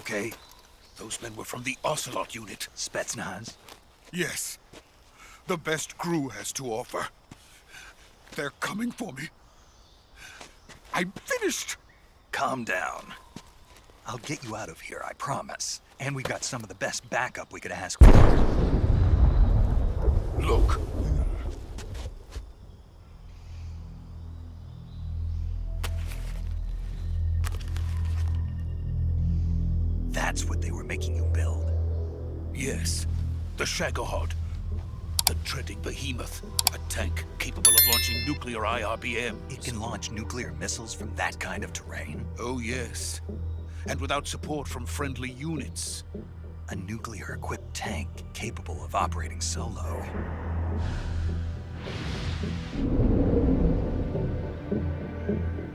okay? Those men were from the Ocelot unit. Spetsnaz? Yes. The best crew has to offer. They're coming for me. I'm finished! Calm down. I'll get you out of here, I promise. And we've got some of the best backup we could ask for. Look. That's what they were making you build? Yes. The Shagohod. The treading behemoth. A tank capable of launching nuclear IRBM. It can launch nuclear missiles from that kind of terrain? Oh, yes. And without support from friendly units. A nuclear-equipped tank capable of operating solo.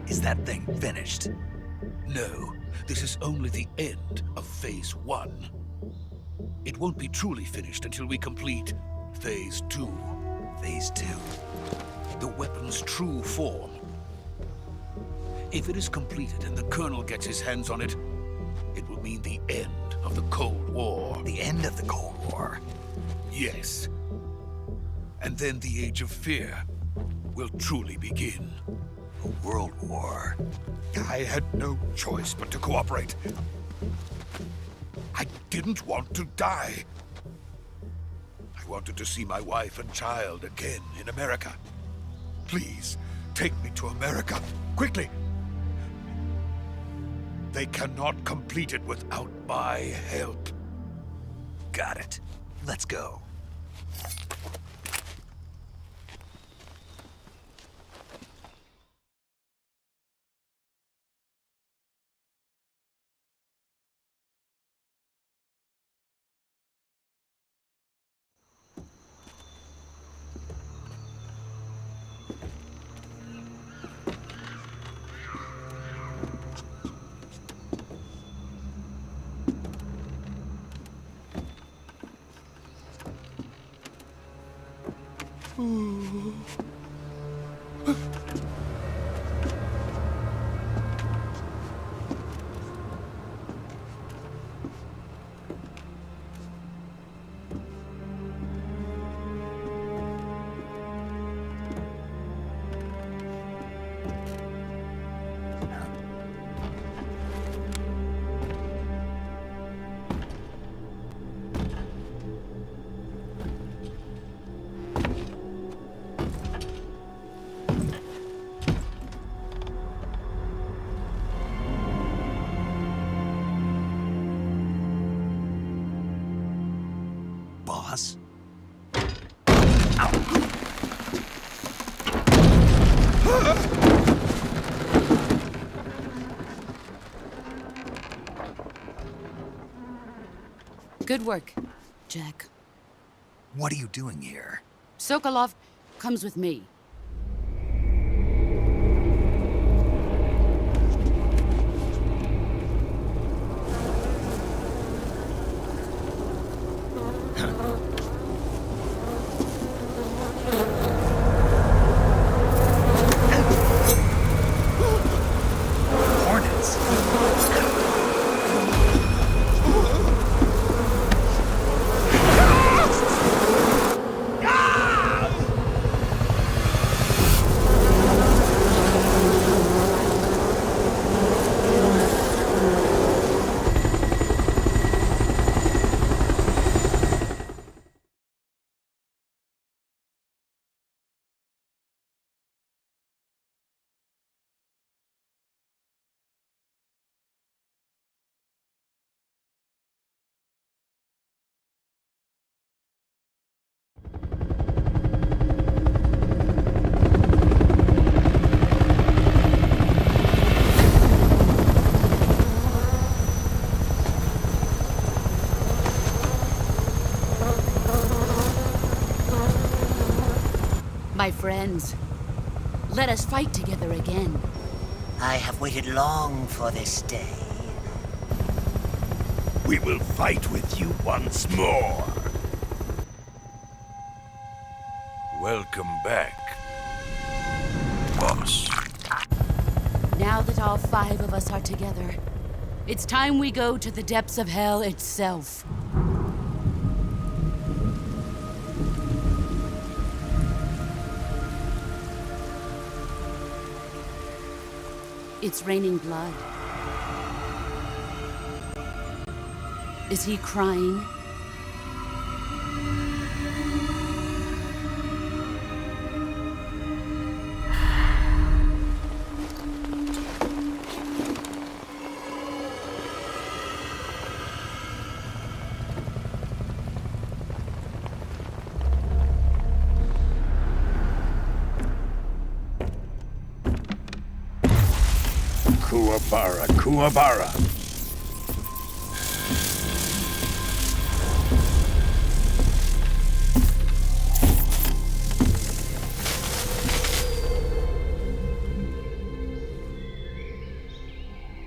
Is that thing finished? No, this is only the end of Phase 1. It won't be truly finished until we complete Phase 2. Phase 2? The weapon's true form. If it is completed and the Colonel gets his hands on it, it will mean the end of the Cold War. The end of the Cold War? Yes. And then the Age of Fear will truly begin. A world war. I had no choice but to cooperate. I didn't want to die. I wanted to see my wife and child again in America. Please, take me to America, quickly. They cannot complete it without my help. Got it. Let's go. Boss? Good work, Jack. What are you doing here? Sokolov comes with me. Hornets? My friends, let us fight together again. I have waited long for this day. We will fight with you once more. Welcome back, boss. Now that all 5 of us are together, It's time we go to the depths of hell itself. It's raining blood. Is he crying? Kuwabara, Kuwabara.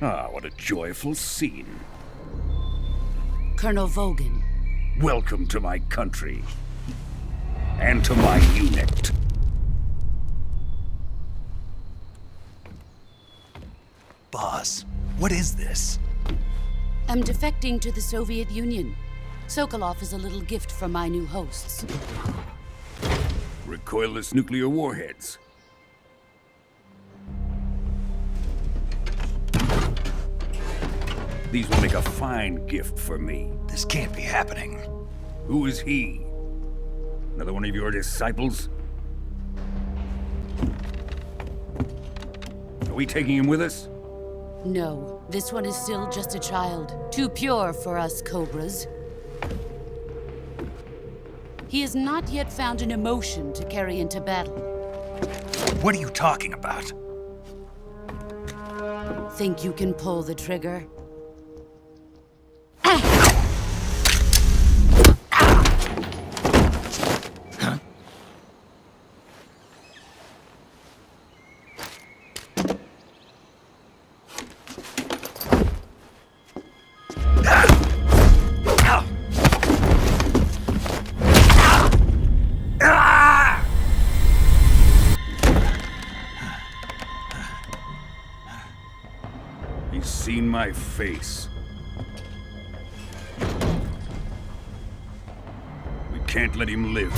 Ah, what a joyful scene. Colonel Vogan. Welcome to my country. And to my unit. Boss, what is this? I'm defecting to the Soviet Union. Sokolov is a little gift from my new hosts. Recoilless nuclear warheads. These will make a fine gift for me. This can't be happening. Who is he? Another one of your disciples? Are we taking him with us? No, this one is still just a child. Too pure for us Cobras. He has not yet found an emotion to carry into battle. What are you talking about? Think you can pull the trigger? He's seen my face. We can't let him live.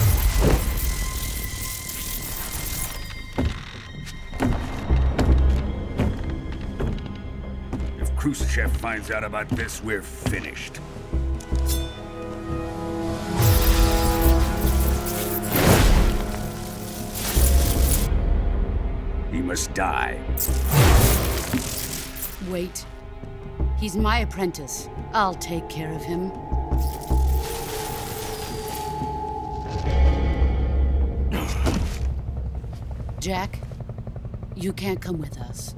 If Khrushchev finds out about this, we're finished. He must die. Wait. He's my apprentice. I'll take care of him. Jack, you can't come with us.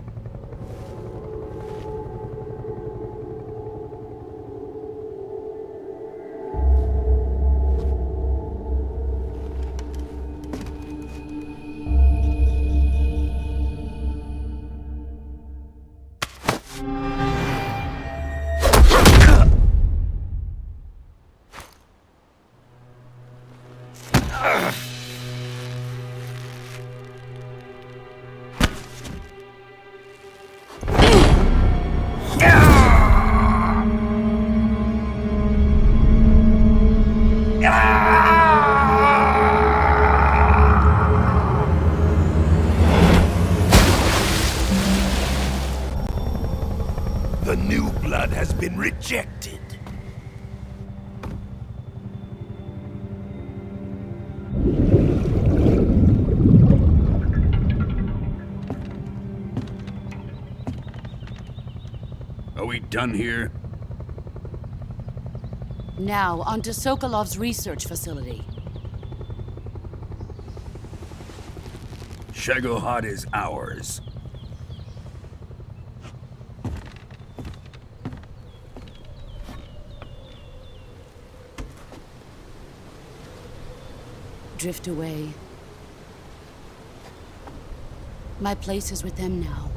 The new blood has been rejected. Are we done here? Now, onto Sokolov's research facility. Shagohod is ours. Drift away. My place is with them now.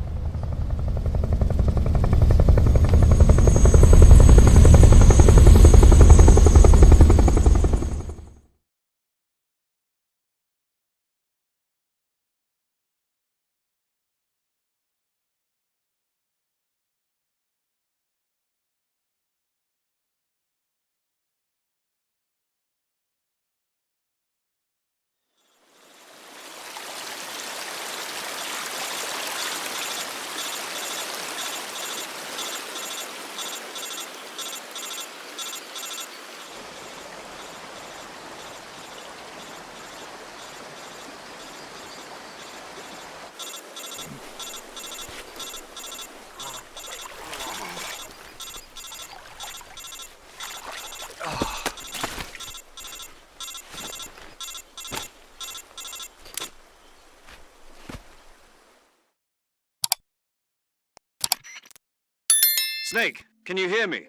Snake, can you hear me?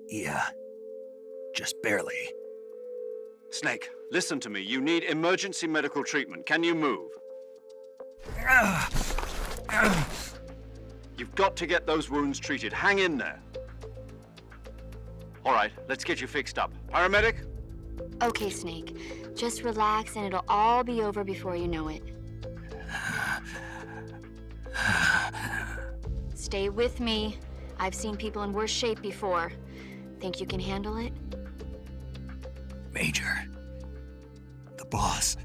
Yeah. Just barely. Snake, listen to me. You need emergency medical treatment. Can you move? You've got to get those wounds treated. Hang in there. All right, let's get you fixed up. Paramedic? Okay, Snake. Just relax and it'll all be over before you know it. Stay with me. I've seen people in worse shape before. Think you can handle it? Major. The boss.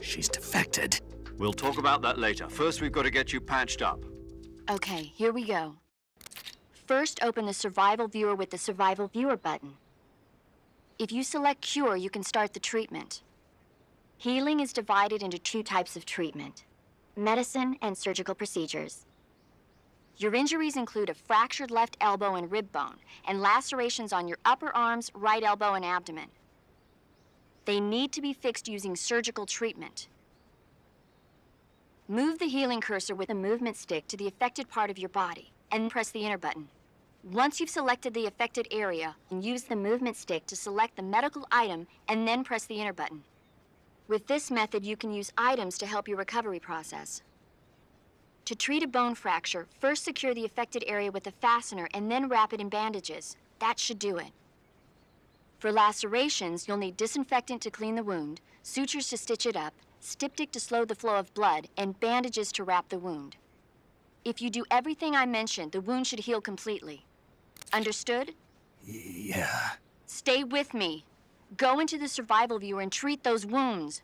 She's defected. We'll talk about that later. First, we've got to get you patched up. Okay, here we go. First, open the Survival Viewer with the Survival Viewer button. If you select Cure, you can start the treatment. Healing is divided into two types of treatment: medicine and surgical procedures. Your injuries include a fractured left elbow and rib bone, and lacerations on your upper arms, right elbow, and abdomen. They need to be fixed using surgical treatment. Move the healing cursor with a movement stick to the affected part of your body, and press the enter button. Once you've selected the affected area, use the movement stick to select the medical item, and then press the enter button. With this method, you can use items to help your recovery process. To treat a bone fracture, first secure the affected area with a fastener and then wrap it in bandages. That should do it. For lacerations, you'll need disinfectant to clean the wound, sutures to stitch it up, styptic to slow the flow of blood, and bandages to wrap the wound. If you do everything I mentioned, the wound should heal completely. Understood? Yeah. Stay with me. Go into the Survival Viewer and treat those wounds.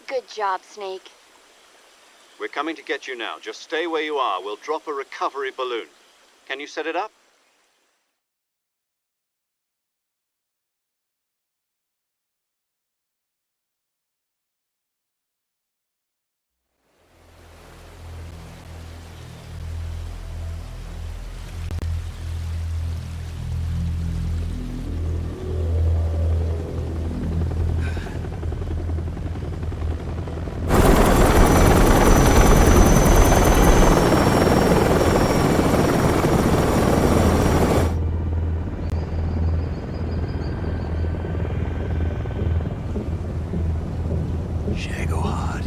Good job, Snake. We're coming to get you now. Just stay where you are. We'll drop a recovery balloon. Can you set it up? Shagohod.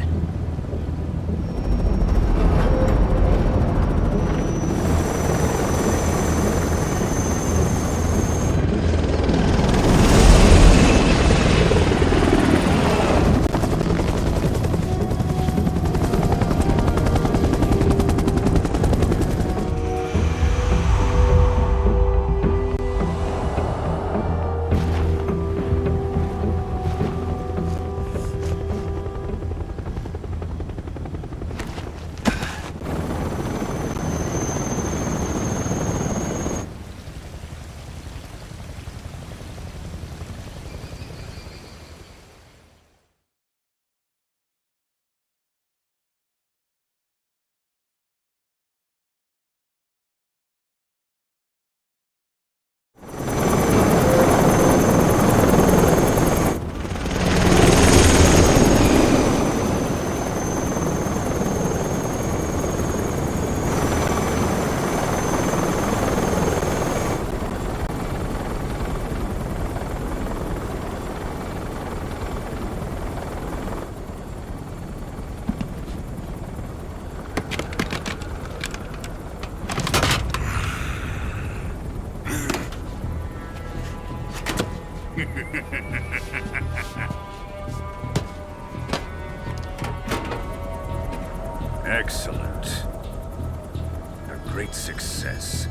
Excellent. A great success.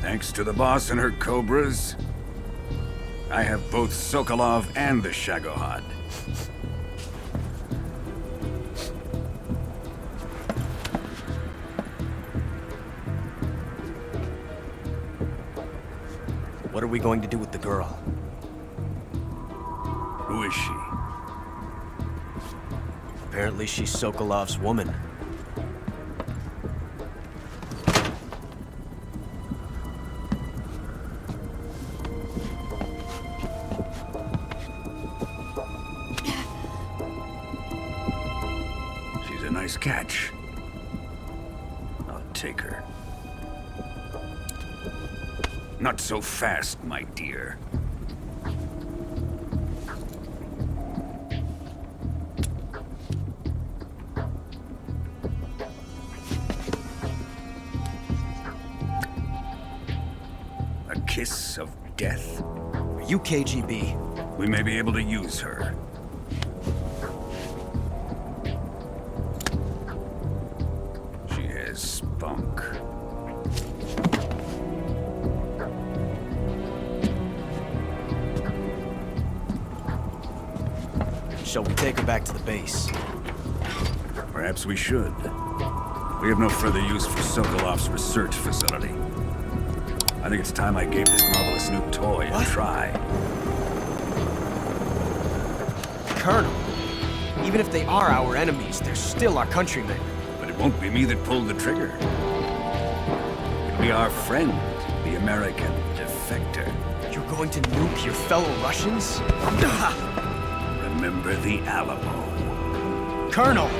Thanks to the boss and her cobras, I have both Sokolov and the Shagohod. What are we going to do with the girl? Who is she? Apparently she's Sokolov's woman. She's a nice catch. I'll take her. Not so fast, my dear. A kiss of death? Are you KGB? We may be able to use her. She has spunk. Shall we take her back to the base? Perhaps we should. We have no further use for Sokolov's research facility. I think it's time I gave this marvelous new toy a try. Colonel, even if they are our enemies, they're still our countrymen. But it won't be me that pulled the trigger. It'll be our friend, the American defector. You're going to nuke your fellow Russians? Remember the Alamo. Colonel!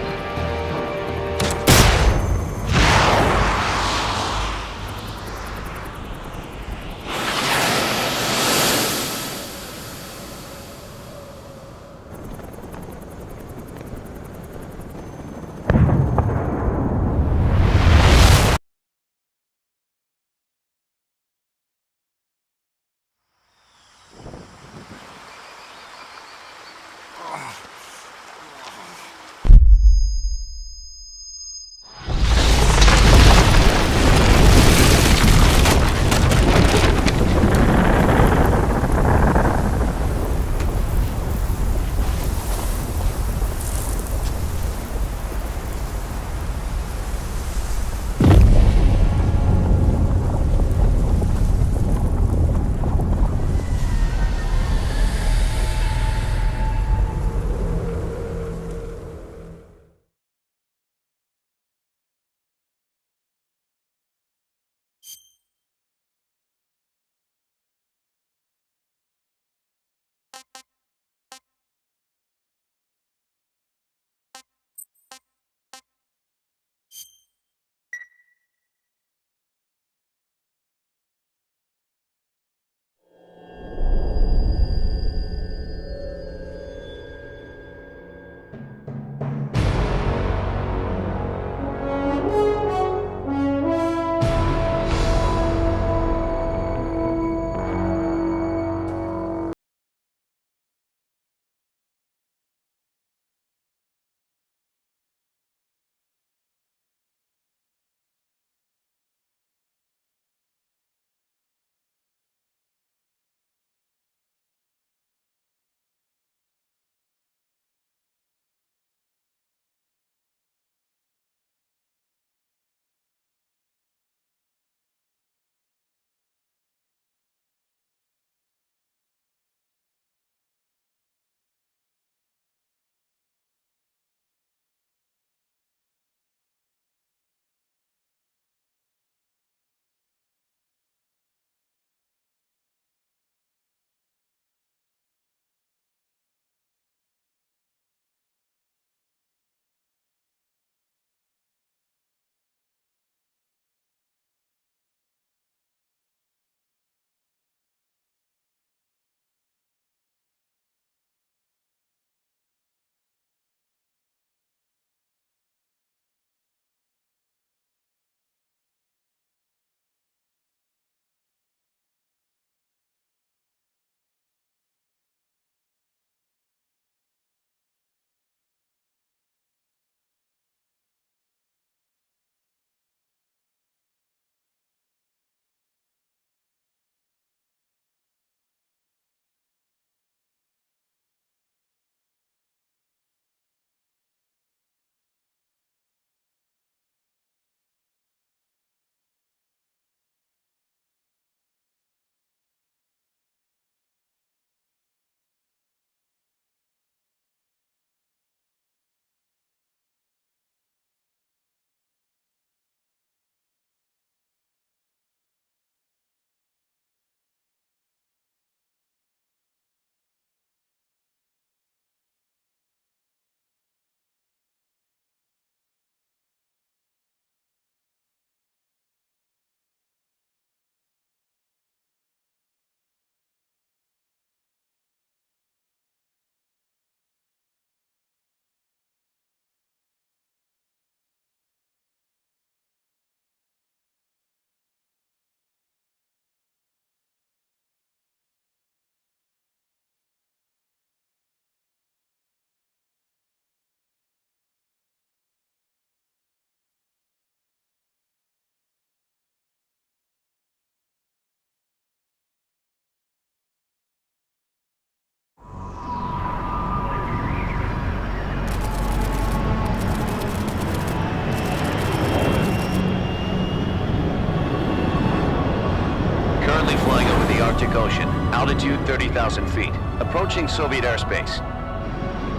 Arctic Ocean, altitude 30,000 feet, approaching Soviet airspace.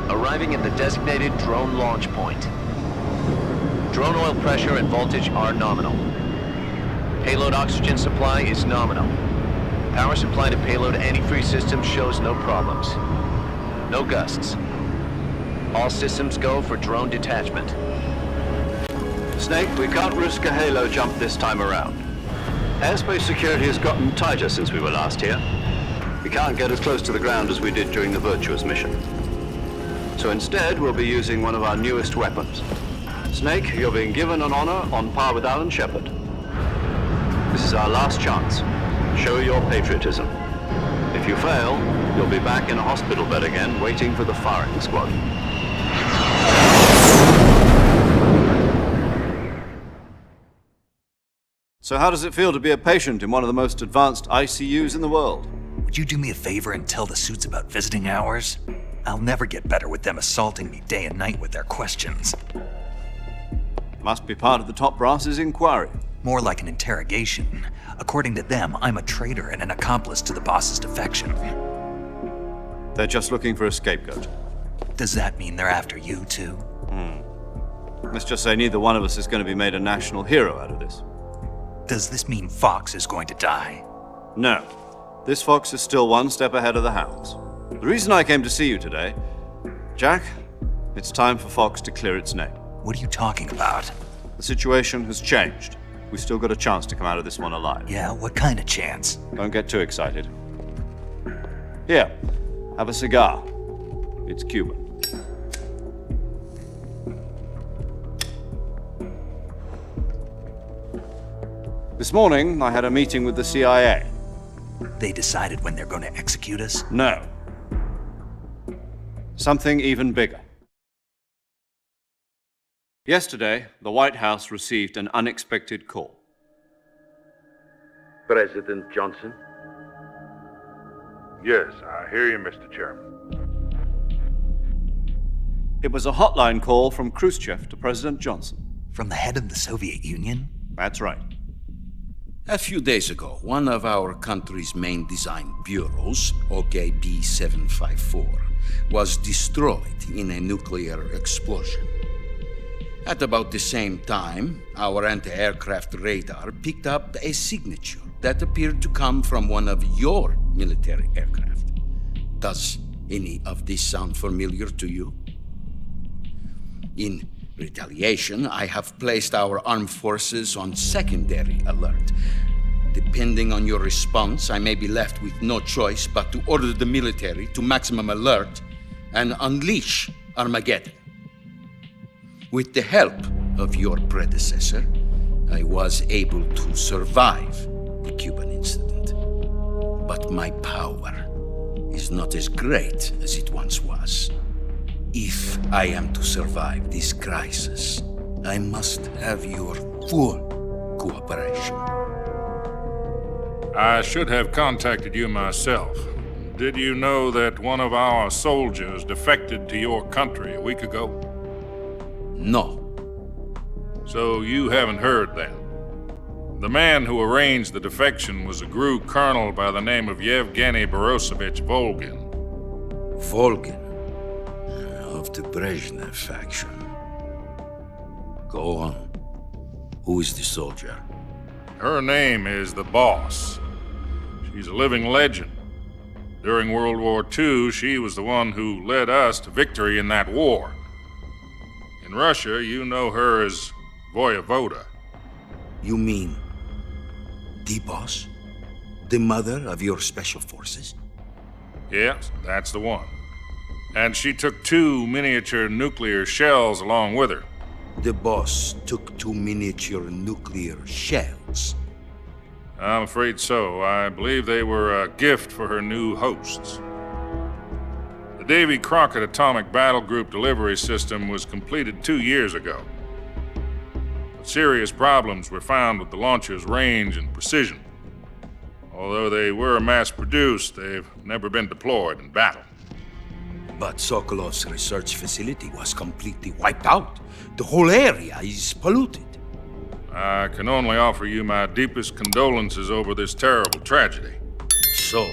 Arriving at the designated drone launch point. Drone Drone oil pressure and voltage are nominal. Payload oxygen supply is nominal. Power supply to payload antifreeze system shows no problems. No gusts. All systems go for drone detachment. Snake, we can't risk a halo jump this time around. Airspace security has gotten tighter since we were last here. We can't get as close to the ground as we did during the Virtuous mission. So instead, we'll be using one of our newest weapons. Snake, you're being given an honor on par with Alan Shepard. This is our last chance. Show your patriotism. If you fail, you'll be back in a hospital bed again, waiting for the firing squad. So how does it feel to be a patient in one of the most advanced ICUs in the world? Would you do me a favor and tell the suits about visiting hours? I'll never get better with them assaulting me day and night with their questions. Must be part of the top brass's inquiry. More like an interrogation. According to them, I'm a traitor and an accomplice to the boss's defection. They're just looking for a scapegoat. Does that mean they're after you, too? Let's just say neither one of us is going to be made a national hero out of this. Does this mean Fox is going to die? No. This fox is still one step ahead of the hounds. The reason I came to see you today, Jack, it's time for Fox to clear its name. What are you talking about? The situation has changed. We've still got a chance to come out of this one alive. Yeah, what kind of chance? Don't get too excited. Here, have a cigar. It's Cuban. This morning, I had a meeting with the CIA. They decided when they're going to execute us? No. Something even bigger. Yesterday, the White House received an unexpected call. President Johnson? Yes, I hear you, Mr. Chairman. It was a hotline call from Khrushchev to President Johnson. From the head of the Soviet Union? That's right. A few days ago, one of our country's main design bureaus, OKB 754, was destroyed in a nuclear explosion. At about the same time, our anti-aircraft radar picked up a signature that appeared to come from one of your military aircraft. Does any of this sound familiar to you? In retaliation, I have placed our armed forces on secondary alert. Depending on your response, I may be left with no choice but to order the military to maximum alert and unleash Armageddon. With the help of your predecessor, I was able to survive the Cuban incident. But my power is not as great as it once was. If I am to survive this crisis, I must have your full cooperation. I should have contacted you myself. Did you know that one of our soldiers defected to your country a week ago? No. So you haven't heard then? The man who arranged the defection was a GRU colonel by the name of Yevgeny Borosovich Volgin. Volgin? Of the Brezhnev faction. Go on. Who is the soldier? Her name is the Boss. She's a living legend. During World War II, she was the one who led us to victory in that war. In Russia, you know her as Voyevoda. You mean the Boss? The mother of your special forces? Yes, that's the one. And she took 2 miniature nuclear shells along with her. The Boss took 2 miniature nuclear shells. I'm afraid so. I believe they were a gift for her new hosts. The Davy Crockett Atomic Battle Group delivery system was completed 2 years ago. But serious problems were found with the launcher's range and precision. Although they were mass-produced, they've never been deployed in battle. But Sokolov's research facility was completely wiped out. The whole area is polluted. I can only offer you my deepest condolences over this terrible tragedy. So,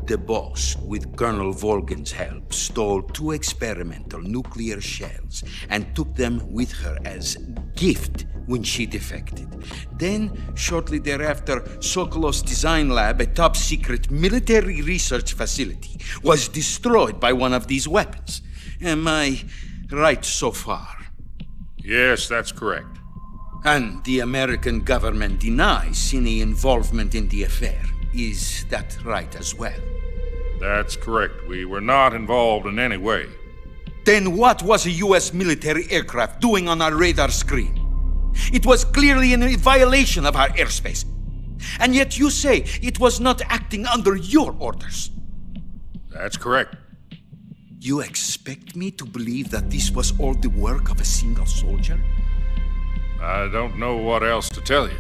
The boss, with Colonel Volgin's help, stole 2 experimental nuclear shells and took them with her as gift when she defected. Then, shortly thereafter, Sokolov's design lab, a top-secret military research facility, was destroyed by one of these weapons. Am I right so far? Yes, that's correct. And the American government denies any involvement in the affair. Is that right as well? That's correct. We were not involved in any way. Then what was a U.S. military aircraft doing on our radar screen? It was clearly in violation of our airspace. And yet you say it was not acting under your orders. That's correct. You expect me to believe that this was all the work of a single soldier? I don't know what else to tell you.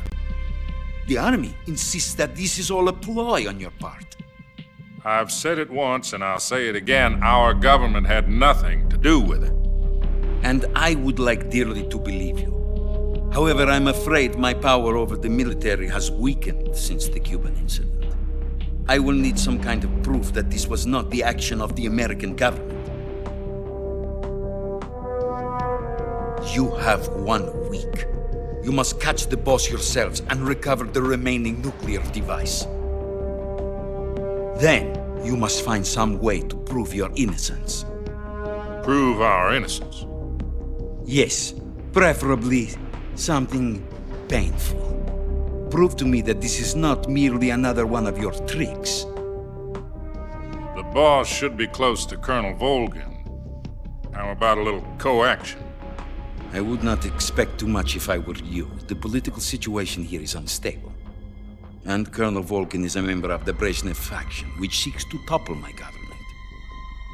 The Army insists that this is all a ploy on your part. I've said it once and I'll say it again. Our government had nothing to do with it. And I would like dearly to believe you. However, I'm afraid my power over the military has weakened since the Cuban incident. I will need some kind of proof that this was not the action of the American government. You have 1 week. You must catch the boss yourselves and recover the remaining nuclear device. Then, you must find some way to prove your innocence. Prove our innocence? Yes, preferably something painful. Prove to me that this is not merely another one of your tricks. The boss should be close to Colonel Volgin. How about a little co-action? I would not expect too much if I were you. The political situation here is unstable. And Colonel Volgin is a member of the Brezhnev faction, which seeks to topple my government.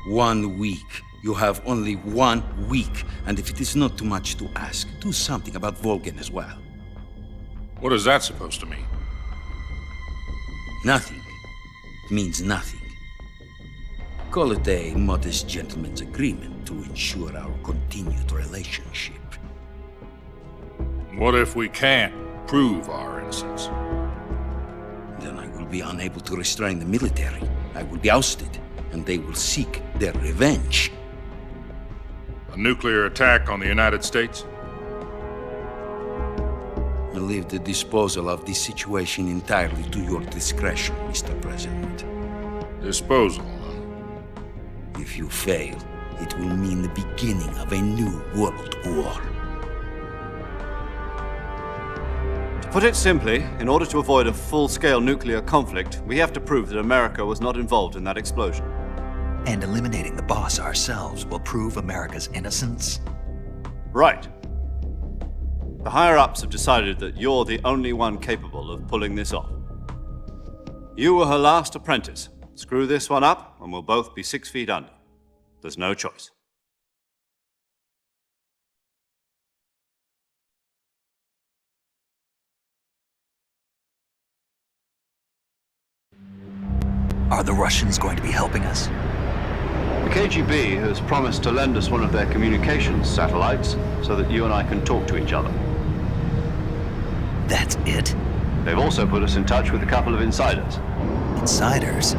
1 week. You have only 1 week, and if it is not too much to ask, do something about Volgin as well. What is that supposed to mean? Nothing. It means nothing. Call it a modest gentleman's agreement to ensure our continued relationship. What if we can't prove our innocence? Then I will be unable to restrain the military. I will be ousted, and they will seek their revenge. A nuclear attack on the United States? I leave the disposal of this situation entirely to your discretion, Mr. President. Disposal? If you fail, it will mean the beginning of a new world war. To put it simply, in order to avoid a full-scale nuclear conflict, we have to prove that America was not involved in that explosion. And eliminating the boss ourselves will prove America's innocence? Right. The higher-ups have decided that you're the only one capable of pulling this off. You were her last apprentice. Screw this one up, and we'll both be 6 feet under. There's no choice. Are the Russians going to be helping us? The KGB has promised to lend us one of their communications satellites so that you and I can talk to each other. That's it? They've also put us in touch with a couple of insiders. Insiders?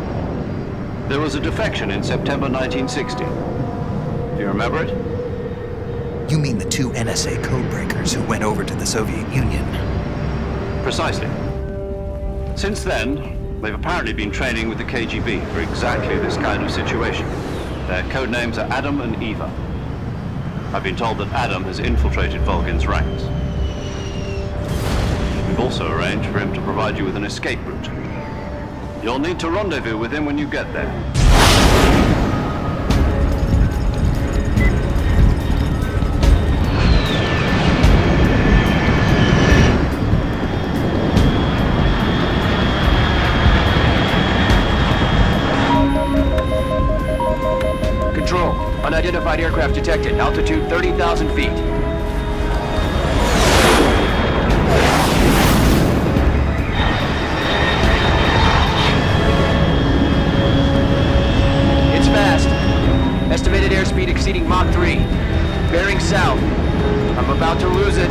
There was a defection in September 1960. Do you remember it? You mean the 2 NSA codebreakers who went over to the Soviet Union? Precisely. Since then, they've apparently been training with the KGB for exactly this kind of situation. Their code names are Adam and Eva. I've been told that Adam has infiltrated Volgin's ranks. We've also arranged for him to provide you with an escape route. You'll need to rendezvous with him when you get there. Control. Unidentified aircraft detected. Altitude 30,000 feet. It's fast. Estimated airspeed exceeding Mach 3. Bearing south. I'm about to lose it.